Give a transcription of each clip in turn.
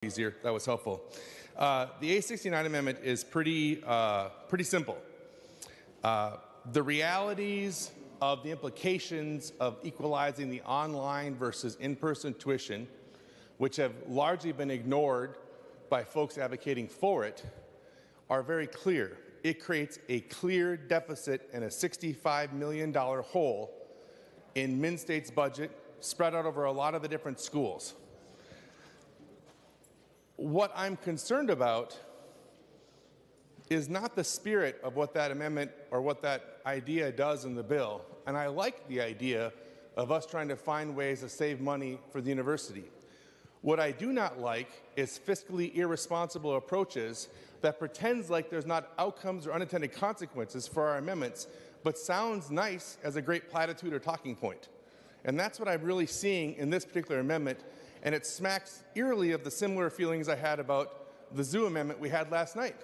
Easier. That was helpful. The A69 amendment is pretty simple. The realities of the implications of equalizing the online versus in-person tuition, which have largely been ignored by folks advocating for it, are very clear. It creates a clear deficit and a $65 million hole in Min-State's budget spread out over a lot of the different schools. What I'm concerned about is not the spirit of what that amendment or what that idea does in the bill, and I like the idea of us trying to find ways to save money for the university. What I do not like is fiscally irresponsible approaches that pretends like there's not outcomes or unintended consequences for our amendments, but sounds nice as a great platitude or talking point. And that's what I'm really seeing in this particular amendment, and it smacks eerily of the similar feelings I had about the zoo amendment we had last night.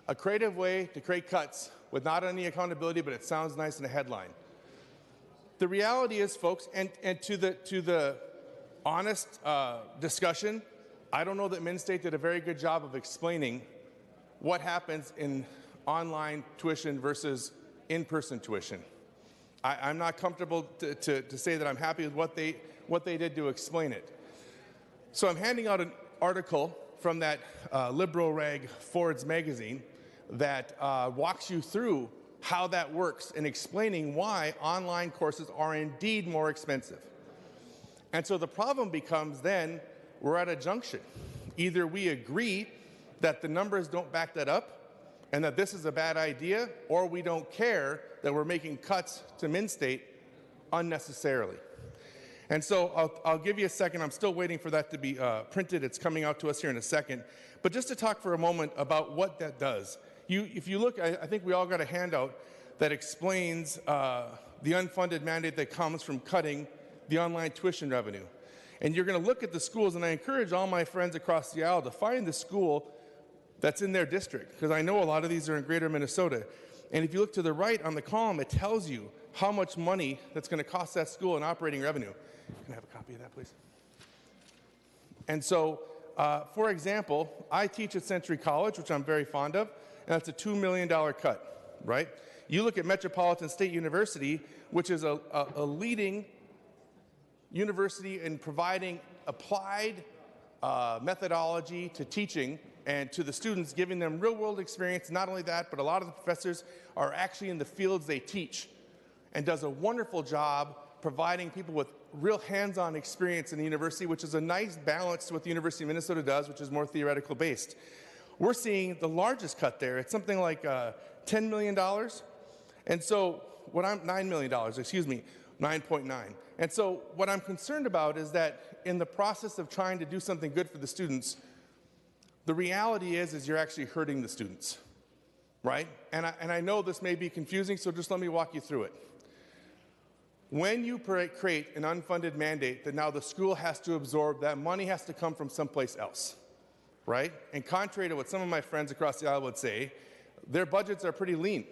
A creative way to create cuts with not any accountability, but it sounds nice in a headline. The reality is, folks, and to the honest discussion, I don't know that Min-State did a very good job of explaining what happens in online tuition versus in-person tuition. I'm not comfortable to say that I'm happy with what they did to explain it. So I'm handing out an article from that liberal rag Ford's magazine that walks you through how that works and explaining why online courses are indeed more expensive. And so the problem becomes then we're at a junction. Either we agree that the numbers don't back that up and that this is a bad idea, or we don't care that we're making cuts to Min-State unnecessarily. And so I'll give you a second. I'm still waiting for that to be printed. It's coming out to us here in a second. But just to talk for a moment about what that does. If you look, I think we all got a handout that explains the unfunded mandate that comes from cutting the online tuition revenue. And you're going to look at the schools, and I encourage all my friends across the aisle to find the school that's in their district, because I know a lot of these are in greater Minnesota. And if you look to the right on the column, it tells you how much money that's going to cost that school in operating revenue. Can I have a copy of that, please? And so, for example, I teach at Century College, which I'm very fond of, and that's a $2 million cut, right? You look at Metropolitan State University, which is a leading university in providing applied methodology to teaching and to the students, giving them real-world experience. Not only that, but a lot of the professors are actually in the fields they teach and does a wonderful job providing people with real hands-on experience in the university, which is a nice balance to what the University of Minnesota does, which is more theoretical based. We're seeing the largest cut there. It's something like $10 million. And so what $9 million, excuse me, 9.9. And so what I'm concerned about is that in the process of trying to do something good for the students, the reality is you're actually hurting the students, right? And I know this may be confusing, so just let me walk you through it. When you create an unfunded mandate that now the school has to absorb, that money has to come from someplace else, right? And contrary to what some of my friends across the aisle would say, their budgets are pretty lean.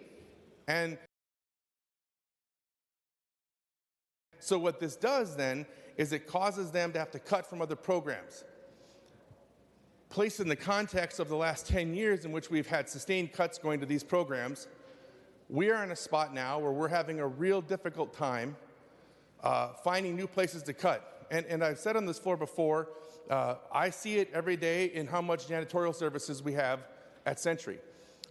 And so what this does then is it causes them to have to cut from other programs. Placed in the context of the last 10 years in which we've had sustained cuts going to these programs, we are in a spot now where we're having a real difficult time finding new places to cut. And I've said on this floor before, I see it every day in how much janitorial services we have at Century.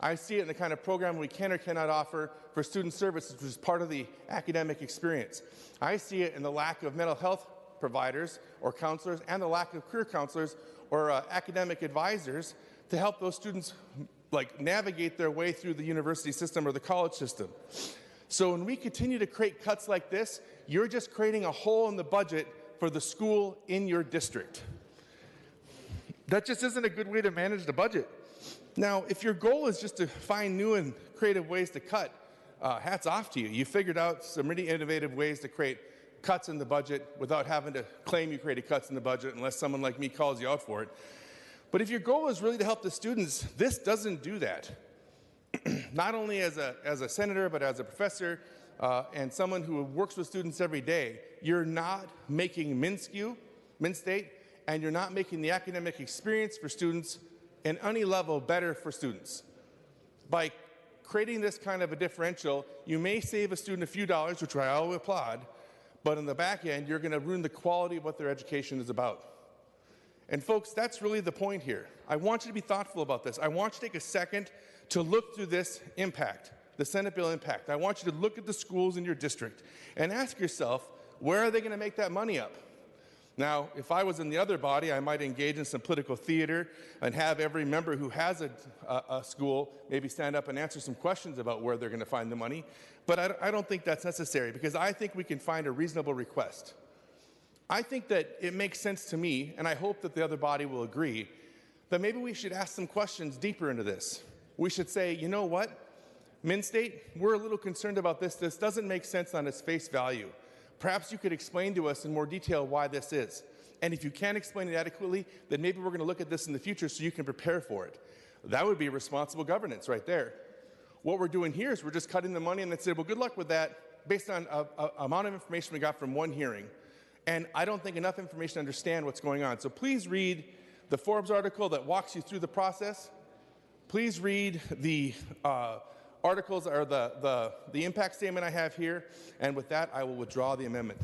I see it in the kind of program we can or cannot offer for student services, which is part of the academic experience. I see it in the lack of mental health providers or counselors and the lack of career counselors or academic advisors to help those students navigate their way through the university system or the college system. So when we continue to create cuts like this, you're just creating a hole in the budget for the school in your district. That just isn't a good way to manage the budget. Now, if your goal is just to find new and creative ways to cut, hats off to you. You figured out some really innovative ways to create cuts in the budget without having to claim you created cuts in the budget unless someone like me calls you out for it. But if your goal is really to help the students, this doesn't do that. Not only as a senator, but as a professor and someone who works with students every day, you're not making Min-State and you're not making the academic experience for students in any level better for students. By creating this kind of a differential, you may save a student a few dollars, which I all applaud, but on the back end, you're going to ruin the quality of what their education is about. And folks, that's really the point here. I want you to be thoughtful about this. I want you to take a second to look through this impact, the Senate bill impact. I want you to look at the schools in your district and ask yourself, where are they going to make that money up? Now, if I was in the other body, I might engage in some political theater and have every member who has a school maybe stand up and answer some questions about where they're going to find the money. But I don't think that's necessary, because I think we can find a reasonable request. I think that it makes sense to me, and I hope that the other body will agree, that maybe we should ask some questions deeper into this. We should say, you know what, Min-State, we're a little concerned about this. This doesn't make sense on its face value. Perhaps you could explain to us in more detail why this is. And if you can't explain it adequately, then maybe we're going to look at this in the future so you can prepare for it. That would be responsible governance right there. What we're doing here is we're just cutting the money and then say, well, good luck with that, based on an amount of information we got from one hearing. And I don't think enough information to understand what's going on. So please read the Forbes article that walks you through the process. Please read the articles or the impact statement I have here. And with that, I will withdraw the amendment.